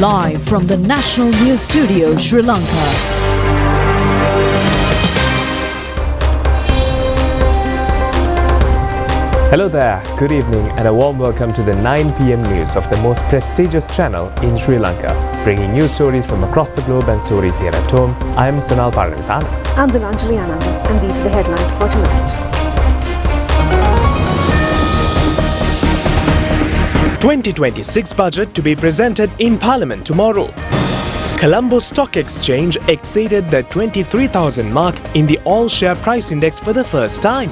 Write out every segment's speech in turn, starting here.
Live from the National News Studio, Sri Lanka. Hello there, good evening and a warm welcome to the 9 p.m. news of the most prestigious channel in Sri Lanka, bringing news stories from across the globe and stories here at home. I am Sonal Paranitana. I'm Dilanjali Anand, and these are the headlines for tonight. 2026 budget to be presented in Parliament tomorrow. Colombo Stock Exchange exceeded the 23,000 mark in the all-share price index for the first time.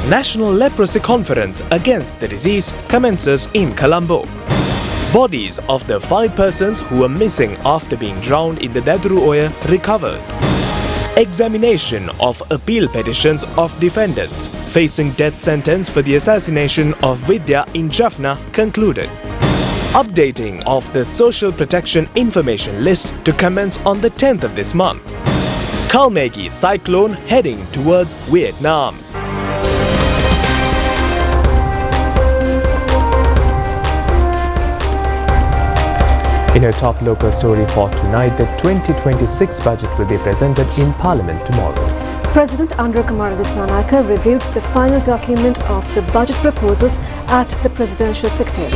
National Leprosy Conference against the disease commences in Colombo. Bodies of the 5 persons who were missing after being drowned in the Dadru Oya recovered. Examination of appeal petitions of defendants facing death sentence for the assassination of Vidya in Jaffna concluded. Updating of the Social Protection Information List to commence on the 10th of this month. Kalmegi cyclone heading towards Vietnam. In our top local story for tonight, the 2026 budget will be presented in Parliament tomorrow. President Andrew Kumar Dissanayake reviewed the final document of the budget proposals at the Presidential Secretariat.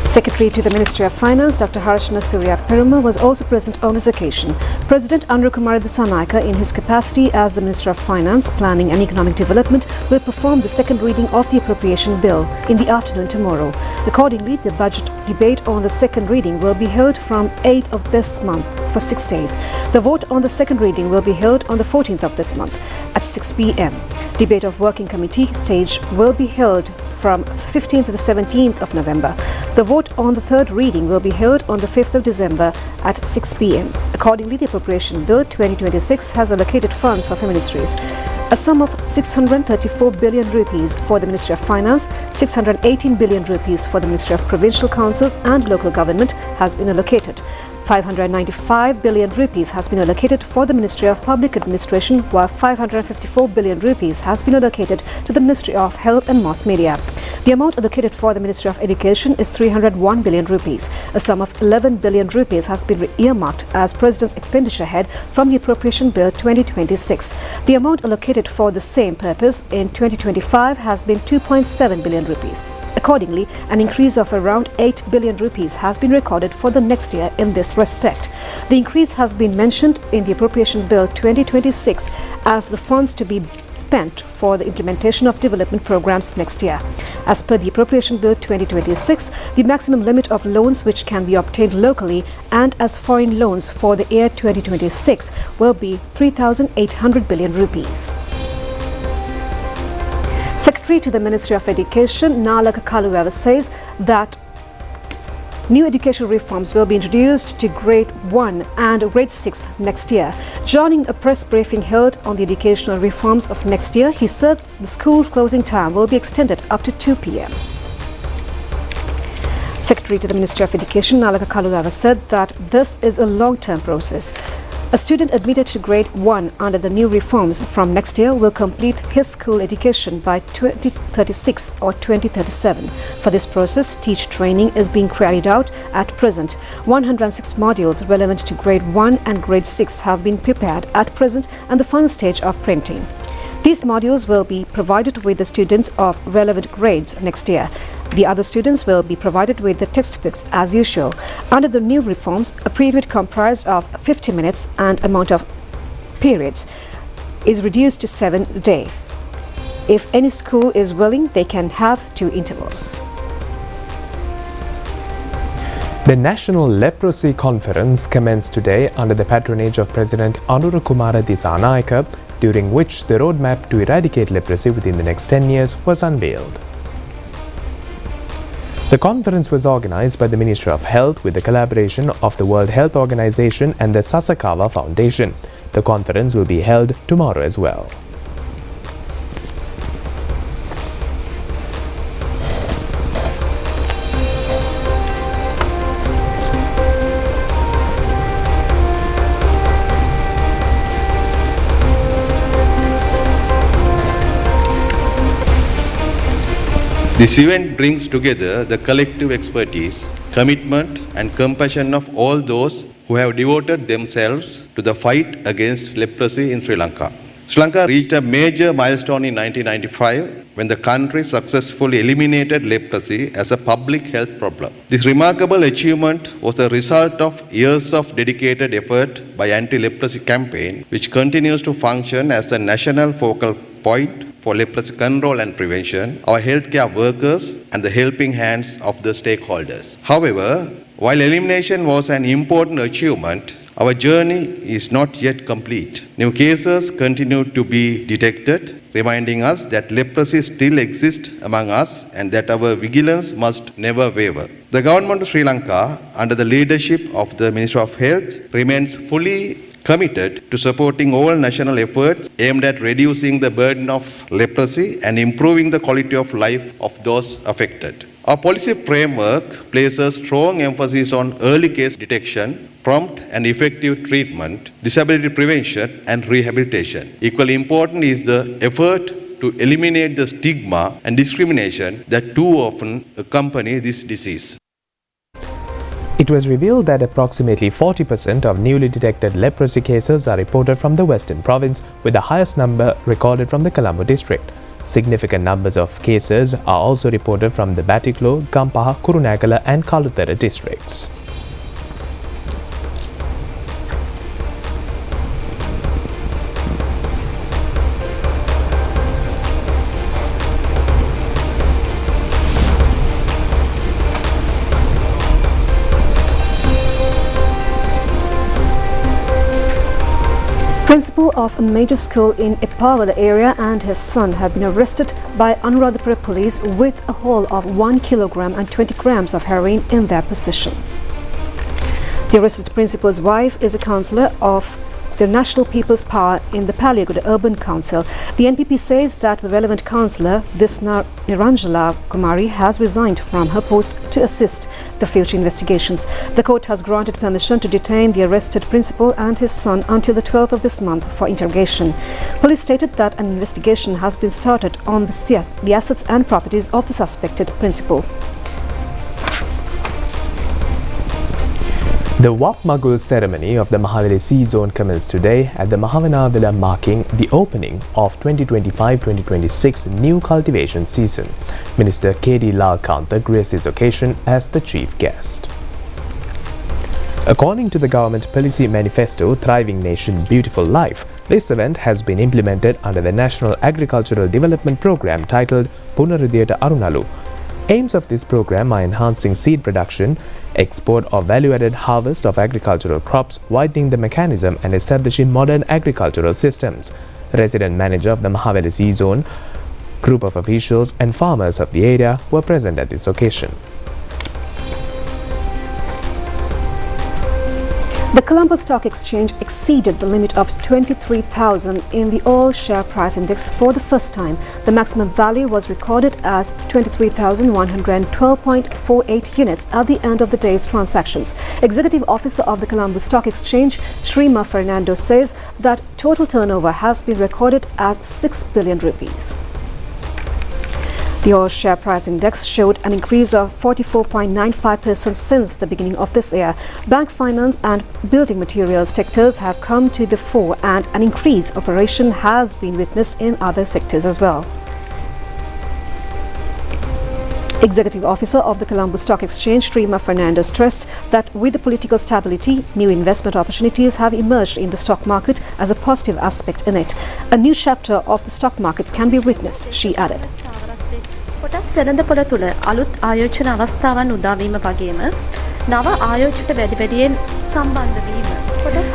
Secretary to the Ministry of Finance, Dr. Harshana Surya Perumal, was also present on this occasion. President Andrew Kumar Dissanayake, in his capacity as the Minister of Finance, Planning and Economic Development, will perform the second reading of the appropriation bill in the afternoon tomorrow. Accordingly, the budget debate on the second reading will be held from 8th of this month for 6 days. The vote on the second reading will be held on the 14th of this month at 6 p.m. Debate of Working Committee stage will be held from 15th to the 17th of November. The vote on the third reading will be held on the 5th of December at 6 p.m. Accordingly, the Appropriation Bill 2026 has allocated funds for ministries. A sum of 634 billion rupees for the Ministry of Finance, 618 billion rupees for the Ministry of Provincial Councils and Local Government has been allocated. 595 billion rupees has been allocated for the Ministry of Public Administration, while 554 billion rupees has been allocated to the Ministry of Health and Mass Media. The amount allocated for the Ministry of Education is 301 billion rupees. A sum of 11 billion rupees has been earmarked as President's expenditure head from the Appropriation Bill 2026. The amount allocated for the same purpose in 2025 has been 2.7 billion rupees. Accordingly, an increase of around 8 billion rupees has been recorded for the next year in this respect. The increase has been mentioned in the Appropriation Bill 2026 as the funds to be spent for the implementation of development programs next year. As per the Appropriation Bill 2026, the maximum limit of loans which can be obtained locally and as foreign loans for the year 2026 will be 3,800 billion rupees. Secretary to the Ministry of Education, Nalaka Kalueva, says that new educational reforms will be introduced to Grade 1 and Grade 6 next year. Joining a press briefing held on the educational reforms of next year, he said the school's closing time will be extended up to 2 p.m. Secretary to the Ministry of Education, Nalaka Kalueva, said that this is a long-term process. A student admitted to Grade 1 under the new reforms from next year will complete his school education by 2036 or 2037. For this process, teacher training is being carried out at present. 106 modules relevant to Grade 1 and Grade 6 have been prepared at present and the final stage of printing. These modules will be provided with the students of relevant grades next year. The other students will be provided with the textbooks as usual. Under the new reforms, a period comprised of 50 minutes and amount of periods is reduced to 7 a day. If any school is willing, they can have 2 intervals. The National Leprosy Conference commenced today under the patronage of President Andrew Kumar Dissanayake, during which the roadmap to eradicate leprosy within the next 10 years was unveiled. The conference was organized by the Ministry of Health with the collaboration of the World Health Organization and the Sasakawa Foundation. The conference will be held tomorrow as well. This event brings together the collective expertise, commitment and compassion of all those who have devoted themselves to the fight against leprosy in Sri Lanka. Sri Lanka reached a major milestone in 1995 when the country successfully eliminated leprosy as a public health problem. This remarkable achievement was the result of years of dedicated effort by anti-leprosy campaign, which continues to function as the national focal point for leprosy control and prevention, our healthcare workers and the helping hands of the stakeholders. However, while elimination was an important achievement, our journey is not yet complete. New cases continue to be detected, reminding us that leprosy still exists among us and that our vigilance must never waver. The government of Sri Lanka, under the leadership of the Minister of Health, remains fully committed to supporting all national efforts aimed at reducing the burden of leprosy and improving the quality of life of those affected. Our policy framework places strong emphasis on early case detection, prompt and effective treatment, disability prevention and rehabilitation. Equally important is the effort to eliminate the stigma and discrimination that too often accompany this disease. It was revealed that approximately 40% of newly detected leprosy cases are reported from the Western Province, with the highest number recorded from the Colombo district. Significant numbers of cases are also reported from the Batiklo, Gampaha, Kurunegala and Kalutara districts. Principal of a major school in Epawala area and his son have been arrested by Anuradhapura police with a haul of 1 kilogram and 20 grams of heroin in their possession. The arrested principal's wife is a councillor of the National People's Power in the Paliaguda Urban Council. The NPP says that the relevant councillor, Disna Niranjala Kumari, has resigned from her post to assist the future investigations. The court has granted permission to detain the arrested principal and his son until the 12th of this month for interrogation. Police stated that an investigation has been started on the assets and properties of the suspected principal. The Wap Magul ceremony of the Mahaweli Sea Zone commenced today at the Mahavanavila, marking the opening of 2025-2026 new cultivation season. Minister K.D. Lal Kantha graced this occasion as the chief guest. According to the government policy manifesto Thriving Nation, Beautiful Life, this event has been implemented under the National Agricultural Development Program titled Punarudiyata Arunalu. Aims of this program are enhancing seed production, export of value-added harvest of agricultural crops, widening the mechanism and establishing modern agricultural systems. Resident manager of the Mahaweli Sea Zone, group of officials and farmers of the area were present at this occasion. The Colombo Stock Exchange exceeded the limit of 23,000 in the all-share price index for the first time. The maximum value was recorded as 23,112.48 units at the end of the day's transactions. Executive Officer of the Colombo Stock Exchange, Shrima Fernando, says that total turnover has been recorded as 6 billion rupees. The all-share price index showed an increase of 44.95% since the beginning of this year. Bank, finance and building materials sectors have come to the fore, and an increased operation has been witnessed in other sectors as well. Executive Officer of the Colombo Stock Exchange, Shrima Fernando, stressed that with the political stability, new investment opportunities have emerged in the stock market as a positive aspect in it. A new chapter of the stock market can be witnessed, she added. කොටස් වෙළඳපොළ තුල අලුත් ආයෝජන අවස්ථාවන් උදා වීම වගේම නව ආයෝජිත වැඩිවැඩියෙන් සම්බන්ධ වීම.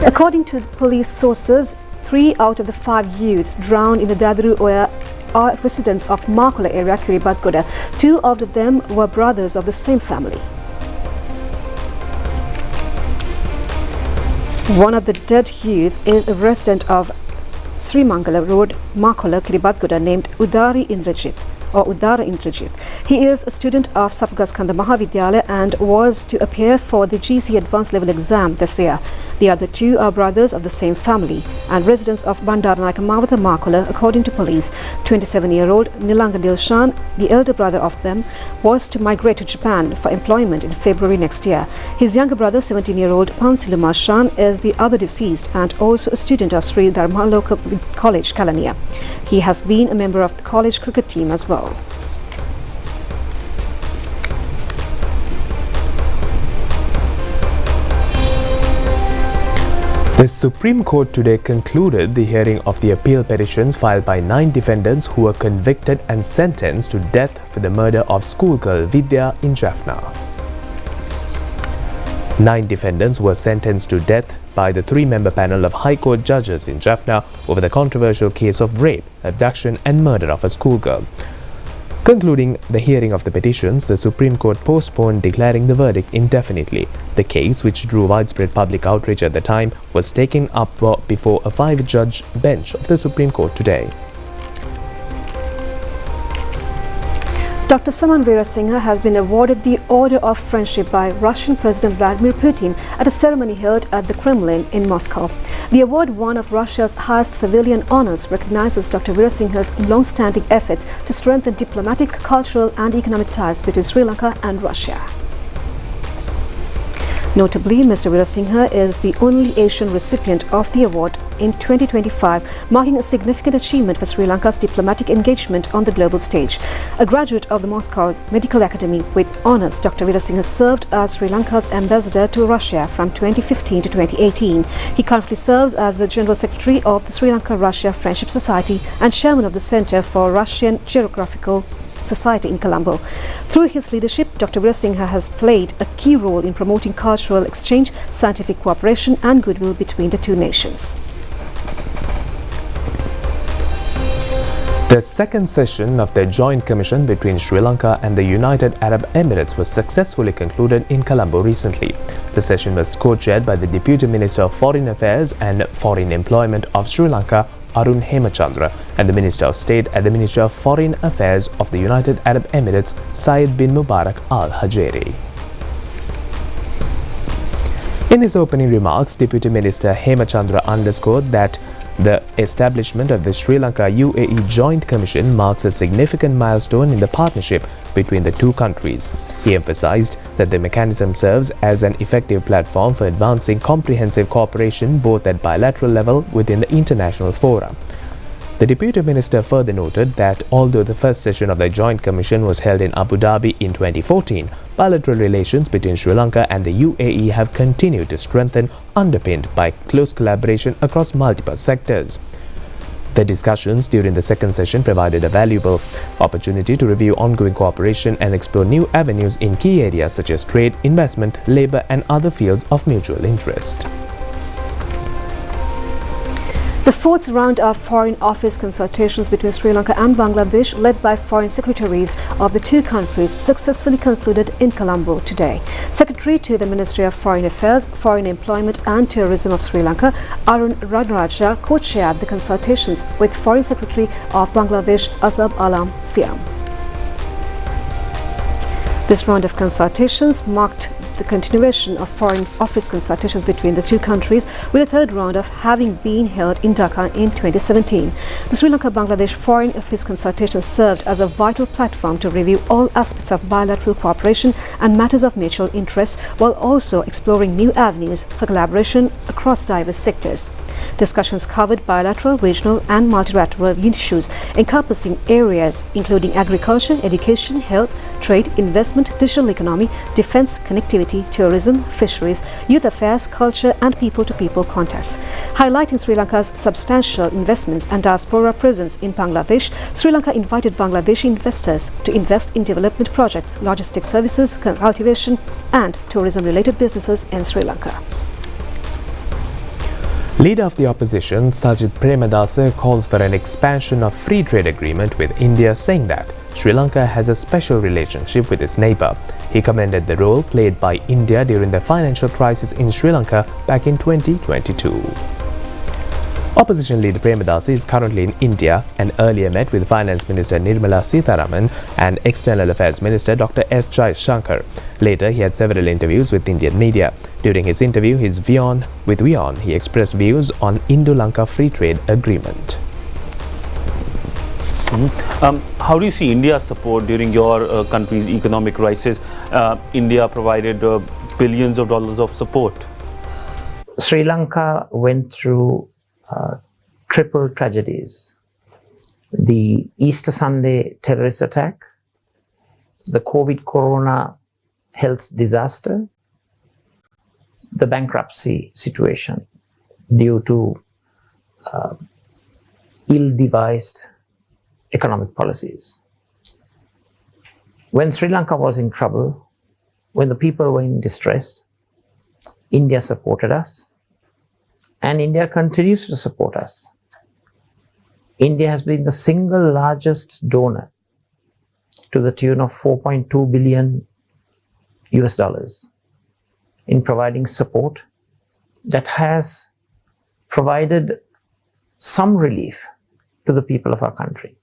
According to police sources, 3 out of the 5 youths drowned in the Dadru Oya are residents of Makola area, Kiribati. 2 of them were brothers of the same family. One of the dead youth is a resident of Sri Mangala Road, Makola, Kiribati, named Udara Indrajit. He is a student of Sapgaskanda Mahavidyalaya and was to appear for the GC Advanced Level exam this year. The other two are brothers of the same family and residents of Bandaranayake Mawatha Makula, according to police. 27-year-old Nilanga Dilshan, the elder brother of them, was to migrate to Japan for employment in February next year. His younger brother, 17-year-old Pansiluma Shan, is the other deceased and also a student of Sri Dharmaloka College, Kalania. He has been a member of the college cricket team as well. The Supreme Court today concluded the hearing of the appeal petitions filed by 9 defendants who were convicted and sentenced to death for the murder of schoolgirl Vidya in Jaffna. 9 defendants were sentenced to death by the 3-member panel of High Court judges in Jaffna over the controversial case of rape, abduction and murder of a schoolgirl. Concluding the hearing of the petitions, the Supreme Court postponed declaring the verdict indefinitely. The case, which drew widespread public outrage at the time, was taken up before a 5-judge bench of the Supreme Court today. Dr. Saman Veerasinghe has been awarded the Order of Friendship by Russian President Vladimir Putin at a ceremony held at the Kremlin in Moscow. The award, one of Russia's highest civilian honors, recognizes Dr. Veerasinghe's long-standing efforts to strengthen diplomatic, cultural and economic ties between Sri Lanka and Russia. Notably, Mr. Veerasinghe is the only Asian recipient of the award in 2025, marking a significant achievement for Sri Lanka's diplomatic engagement on the global stage. A graduate of the Moscow Medical Academy with honors, Dr. Veerasinghe served as Sri Lanka's ambassador to Russia from 2015 to 2018. He currently serves as the General Secretary of the Sri Lanka-Russia Friendship Society and Chairman of the Center for Russian Geographical Society in Colombo. Through his leadership, Dr. Veerasinghe has played a key role in promoting cultural exchange, scientific cooperation and goodwill between the two nations. The second session of the Joint Commission between Sri Lanka and the United Arab Emirates was successfully concluded in Colombo recently. The session was co-chaired by the Deputy Minister of Foreign Affairs and Foreign Employment of Sri Lanka, Arun Hemachandra, and the Minister of State at the Ministry of Foreign Affairs of the United Arab Emirates, Syed bin Mubarak Al Hajeri. In his opening remarks, Deputy Minister Hemachandra underscored that the establishment of the Sri Lanka-UAE Joint Commission marks a significant milestone in the partnership between the two countries. He emphasized that the mechanism serves as an effective platform for advancing comprehensive cooperation both at bilateral level within the international fora. The Deputy Minister further noted that although the first session of the Joint Commission was held in Abu Dhabi in 2014, bilateral relations between Sri Lanka and the UAE have continued to strengthen, underpinned by close collaboration across multiple sectors. The discussions during the second session provided a valuable opportunity to review ongoing cooperation and explore new avenues in key areas such as trade, investment, labor and other fields of mutual interest. The fourth round of Foreign Office consultations between Sri Lanka and Bangladesh, led by Foreign Secretaries of the two countries, successfully concluded in Colombo today. Secretary to the Ministry of Foreign Affairs, Foreign Employment and Tourism of Sri Lanka, Arun Ranaraja, co-chaired the consultations with Foreign Secretary of Bangladesh, Asab Alam Siam. This round of consultations marked the continuation of Foreign Office consultations between the two countries, with a third round of having been held in Dhaka in 2017. The Sri Lanka-Bangladesh Foreign Office consultations served as a vital platform to review all aspects of bilateral cooperation and matters of mutual interest, while also exploring new avenues for collaboration across diverse sectors. Discussions covered bilateral, regional and multilateral issues encompassing areas including agriculture, education, health, trade, investment, digital economy, defense, connectivity, tourism, fisheries, youth affairs, culture and people-to-people contacts. Highlighting Sri Lanka's substantial investments and diaspora presence in Bangladesh, Sri Lanka invited Bangladeshi investors to invest in development projects, logistics services, cultivation and tourism-related businesses in Sri Lanka. Leader of the opposition, Sajid Premadasa, calls for an expansion of free trade agreement with India, saying that Sri Lanka has a special relationship with its neighbour. He commended the role played by India during the financial crisis in Sri Lanka back in 2022. Opposition leader Premadasa is currently in India and earlier met with Finance Minister Nirmala Sitharaman and External Affairs Minister Dr. S. Jaishankar. Later, he had several interviews with Indian media. During his interview with WION, he expressed views on Indo-Lanka Free Trade Agreement. How do you see India's support during your country's economic crisis? India provided billions of dollars of support. Sri Lanka went through triple tragedies: the Easter Sunday terrorist attack, the COVID corona health disaster, the bankruptcy situation due to ill-devised economic policies. When Sri Lanka was in trouble, when the people were in distress, India supported us, and India continues to support us. India has been the single largest donor to the tune of $4.2 billion in providing support that has provided some relief to the people of our country.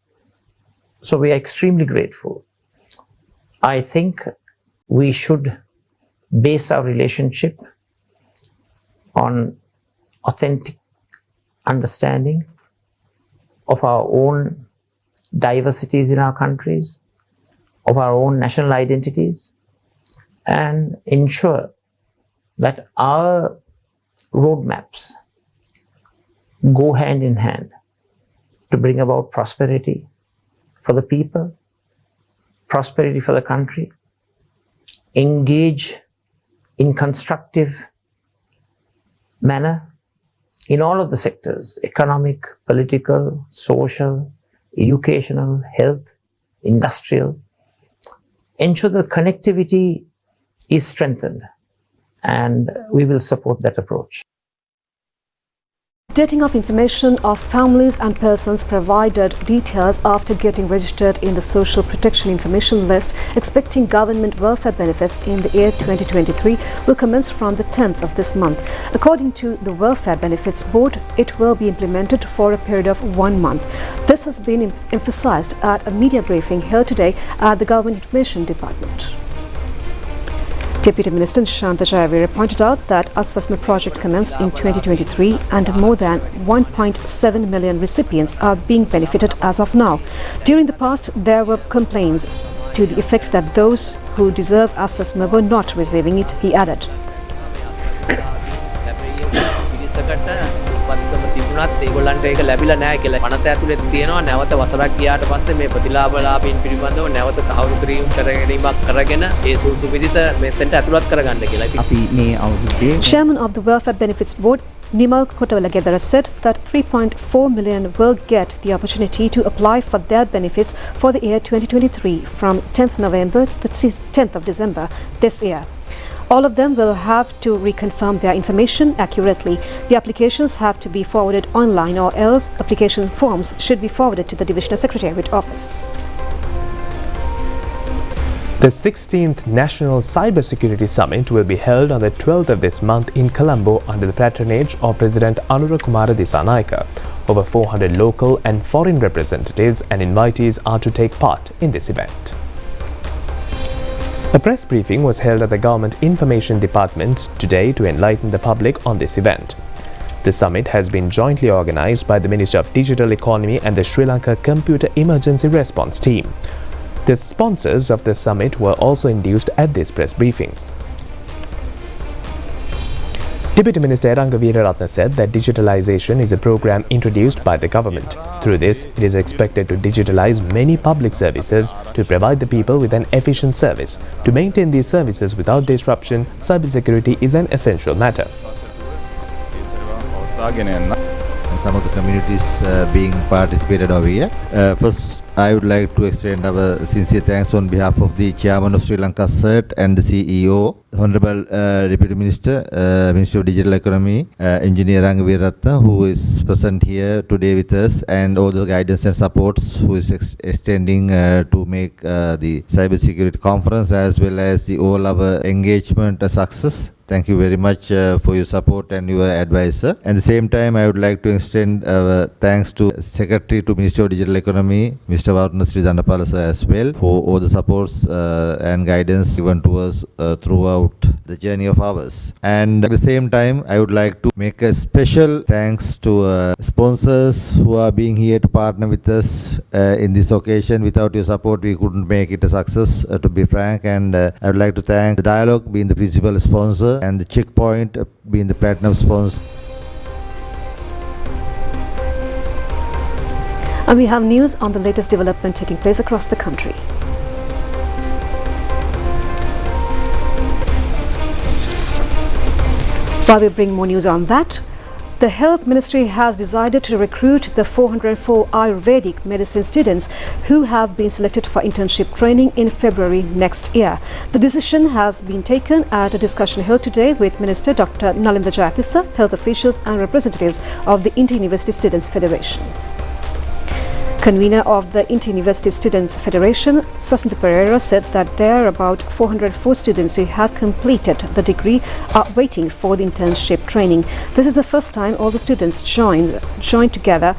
So we are extremely grateful. I think we should base our relationship on authentic understanding of our own diversities in our countries, of our own national identities, and ensure that our roadmaps go hand in hand to bring about prosperity for the people, prosperity for the country, engage in constructive manner in all of the sectors: economic, political, social, educational, health, industrial. Ensure the connectivity is strengthened, and we will support that approach. Updating of information of families and persons provided details after getting registered in the Social Protection Information List expecting government welfare benefits in the year 2023 will commence from the 10th of this month. According to the Welfare Benefits Board, it will be implemented for a period of 1 month. This has been emphasized at a media briefing held today at the Government Information Department. Deputy Minister Shanta Jayavira pointed out that Aswasma project commenced in 2023 and more than 1.7 million recipients are being benefited as of now. During the past, there were complaints to the effect that those who deserve Aswasma were not receiving it, he added. ඒගොල්ලන්ට ඒක ලැබිලා නැහැ කියලා මනස ඇතුලේ තියෙනවා නැවත වසරක් ගියාට පස්සේ මේ ප්‍රතිලාභලාභීන් පිළිබඳව නැවත තහවුරු කිරීම කරගැනීමක් කරගෙන ඒ සුසු පිළිස මෙතෙන්ට ඇතුළත් කරගන්න කියලා. අපි මේ අවුරුද්දේ Chairman of the Welfare Benefits Board, Nimal Kotawalagedara, said that 3.4 million will get the opportunity to apply for their benefits for the year 2023 from 10th November to the 10th of December this year. All of them will have to reconfirm their information accurately. The applications have to be forwarded online, or else application forms should be forwarded to the Divisional Secretariat Office. The 16th National Cybersecurity Summit will be held on the 12th of this month in Colombo under the patronage of President Anura Kumara Dissanayake. Over 400 local and foreign representatives and invitees are to take part in this event. A press briefing was held at the Government Information Department today to enlighten the public on this event. The summit has been jointly organized by the Ministry of Digital Economy and the Sri Lanka Computer Emergency Response Team. The sponsors of the summit were also induced at this press briefing. Deputy Minister Eranga Weeraratne said that digitalization is a program introduced by the government. Through this, it is expected to digitalize many public services to provide the people with an efficient service. To maintain these services without disruption, cybersecurity is an essential matter. Some of the communities being participated over here. First, I would like to extend our sincere thanks on behalf of the Chairman of Sri Lanka CERT and the CEO, Honorable Deputy Minister, Minister of Digital Economy, Engineer Eranga Weeraratne, who is present here today with us, and all the guidance and supports who is extending to make the cybersecurity conference as well as all our engagement a success. Thank you very much for your support and your advice. At the same time, I would like to extend thanks to Secretary to Ministry of Digital Economy, Mr. Varuna Sri Dandapala sir as well, for all the supports and guidance given to us throughout the journey of ours. And at the same time, I would like to make a special thanks to sponsors who are being here to partner with us in this occasion. Without your support, we couldn't make it a success, to be frank. And I would like to thank the Dialogue being the principal sponsor and the Checkpoint being the platinum sponsor. And we have news on the latest development taking place across the country. While we bring more news on that, the Health Ministry has decided to recruit the 404 Ayurvedic medicine students who have been selected for internship training in February next year. The decision has been taken at a discussion held today with Minister Dr. Nalinda Jayatissa, health officials and representatives of the Inter-University Students Federation. Convener of the Inter-University Students Federation, Sasantha Pereira, said that there are about 404 students who have completed the degree are waiting for the internship training. This is the first time all the students joined together,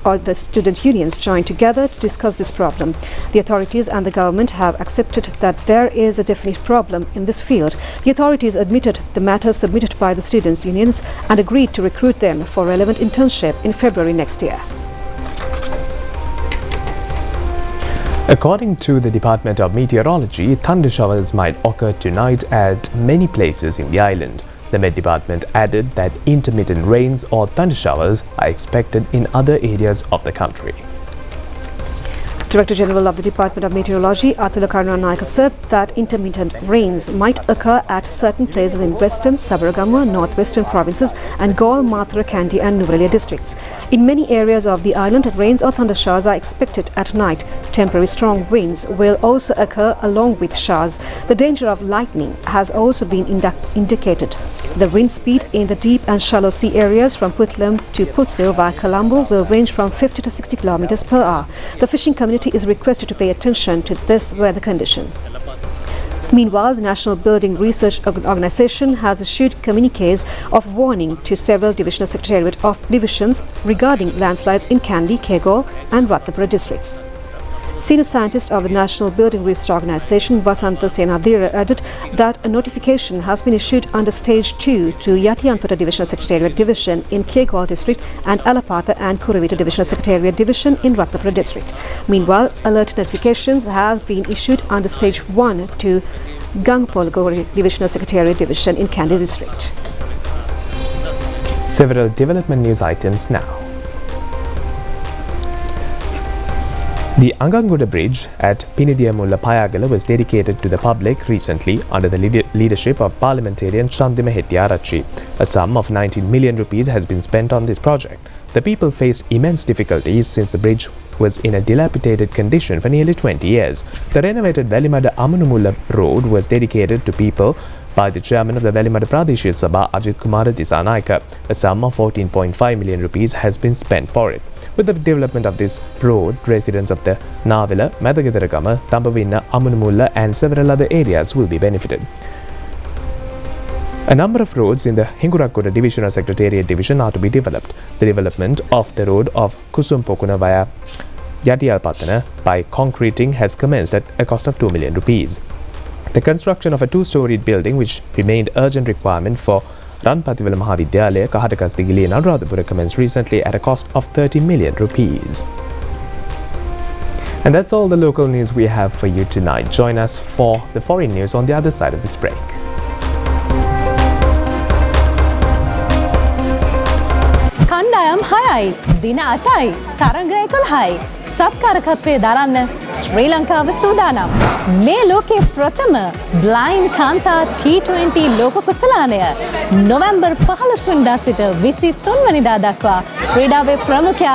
or the student unions joined together to discuss this problem. The authorities and the government have accepted that there is a definite problem in this field. The authorities admitted the matter submitted by the students unions and agreed to recruit them for relevant internship in February next year. According to the Department of Meteorology, thunder showers might occur tonight at many places in the island. The Met Department added that intermittent rains or thunder showers are expected in other areas of the country. Director General of the Department of Meteorology, Atula Karunanayaka, said that intermittent rains might occur at certain places in western, Sabaragamuwa, northwestern provinces and Galle, Mathura, Kandy and Nuwara districts. In many areas of the island, rains or thunder showers are expected at night. Temporary strong winds will also occur along with showers. The danger of lightning has also been indicated. The wind speed in the deep and shallow sea areas from Putlam to Putville via Colombo will range from 50 to 60 kilometers per hour. The fishing community is requested to pay attention to this weather condition. Meanwhile, the National Building Research Organization has issued communiques of warning to several divisional secretariat of divisions regarding landslides in Kandy, Kegol and Ratnapura districts. Senior scientist of the National Building Research Organization, Vasantha Senadira, added that a notification has been issued under Stage 2 to Yatiyanthara Divisional Secretariat Division in Kegol District and Alapatha and Kuravita Divisional Secretariat Division in Ratnapura District. Meanwhile, alert notifications have been issued under Stage 1 to Gangpolgori Divisional Secretariat Division in Kandy District. Several development news items now. The Anganguda Bridge at Pinidiyamula Payagala was dedicated to the public recently under the leadership of parliamentarian Chandima Hettiarachchi. A sum of 19 million rupees has been spent on this project. The people faced immense difficulties since the bridge was in a dilapidated condition for nearly 20 years. The renovated Velimada Amunumulla road was dedicated to people by the chairman of the Velimada Pradeshia Sabha, Ajit Kumara Disanayaka. A sum of 14.5 million rupees has been spent for it. With the development of this road, residents of the Navila, Madagadaragama, Tambavina, Amunumulla and several other areas will be benefited. A number of roads in the Hingurakoda Divisional Secretariat Division are to be developed. The development of the road of Kusumpokuna via Yatiyalpatana by concreting has commenced at a cost of 2 million rupees. The construction of a two-storied building, which remained urgent requirement for Ranpathiwala Mahavidyalaya, Kahatakasthigili and Anuradhapura, commenced recently at a cost of 30 million rupees. And that's all the local news we have for you tonight. Join us for the foreign news on the other side of this break. කණ්ඩායම් 6යි දින 8යි තරඟ 11යි සත්කාරකත්වයේ දරන්න ශ්‍රී ලංකාව සූදානම්. මේ ලෝකයේ ප්‍රථම blind කාන්තා T20 ලෝක කුසලානය නොවැම්බර් 15 වෙනිදා සිට 23 වෙනිදා දක්වා ක්‍රීඩාවේ ප්‍රමුඛයා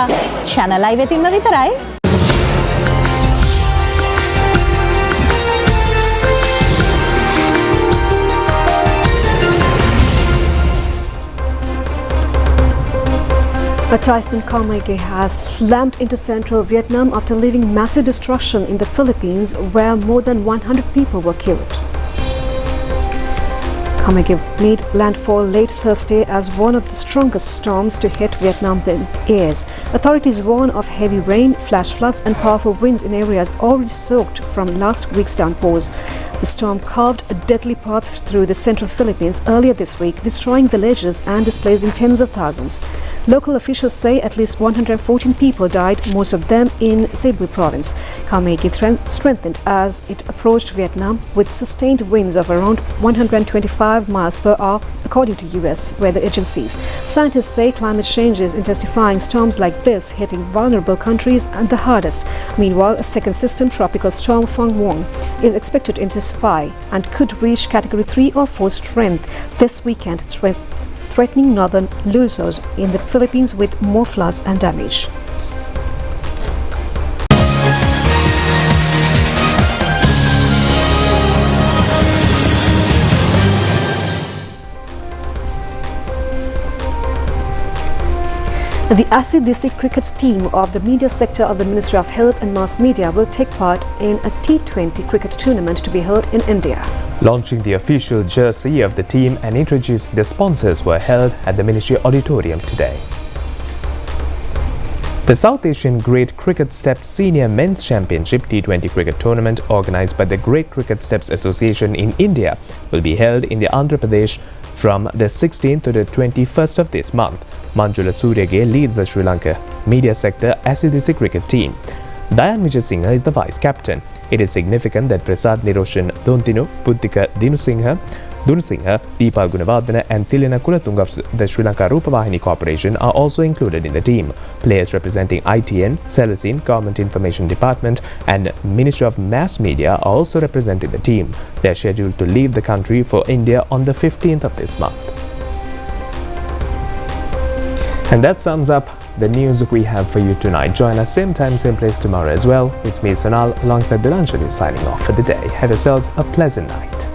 ChannelEye වෙතින්ම විතරයි. A typhoon Kaimai has slammed into central Vietnam after leaving massive destruction in the Philippines, where more than 100 people were killed. Kamegi made landfall late Thursday as one of the strongest storms to hit Vietnam in years. Authorities warn of heavy rain, flash floods and powerful winds in areas already soaked from last week's downpours. The storm carved a deadly path through the central Philippines earlier this week, destroying villages and displacing tens of thousands. Local officials say at least 114 people died, most of them in Cebu province. Kamegi strengthened as it approached Vietnam with sustained winds of around 125 miles per hour, according to U.S. weather agencies. Scientists say climate change is intensifying storms like this, hitting vulnerable countries at the hardest. Meanwhile, a second system, Tropical Storm Fang Wong, is expected to intensify and could reach Category 3 or 4 strength this weekend, threatening northern Luzon in the Philippines with more floods and damage. The ASEAN cricket team of the media sector of the Ministry of Health and Mass Media will take part in a T20 cricket tournament to be held in India. Launching the official jersey of the team and introducing the sponsors were held at the Ministry Auditorium today. The South Asian Great Cricket Steps Senior Men's Championship T20 cricket tournament organized by the Great Cricket Steps Association in India will be held in the Andhra Pradesh from the 16th to the 21st of this month. Manjula Suryage leads the Sri Lanka media sector ASEAN cricket team. Dayan Vijayasinghe is the vice captain. It is significant that Prasad Niroshan Dontinu, Puddika Dinusinghe, Deepal Gunawardena and Tilina Kulatunga of the Sri Lanka Rupavahini Corporation are also included in the team. Players representing ITN, Celestine, Government Information Department and Ministry of Mass Media are also representing the team. They are scheduled to leave the country for India on the 15th of this month. And that sums up the news we have for you tonight. Join us same time, same place tomorrow as well. It's me, Sonal, alongside Dilanjali signing off for the day. Have yourselves a pleasant night.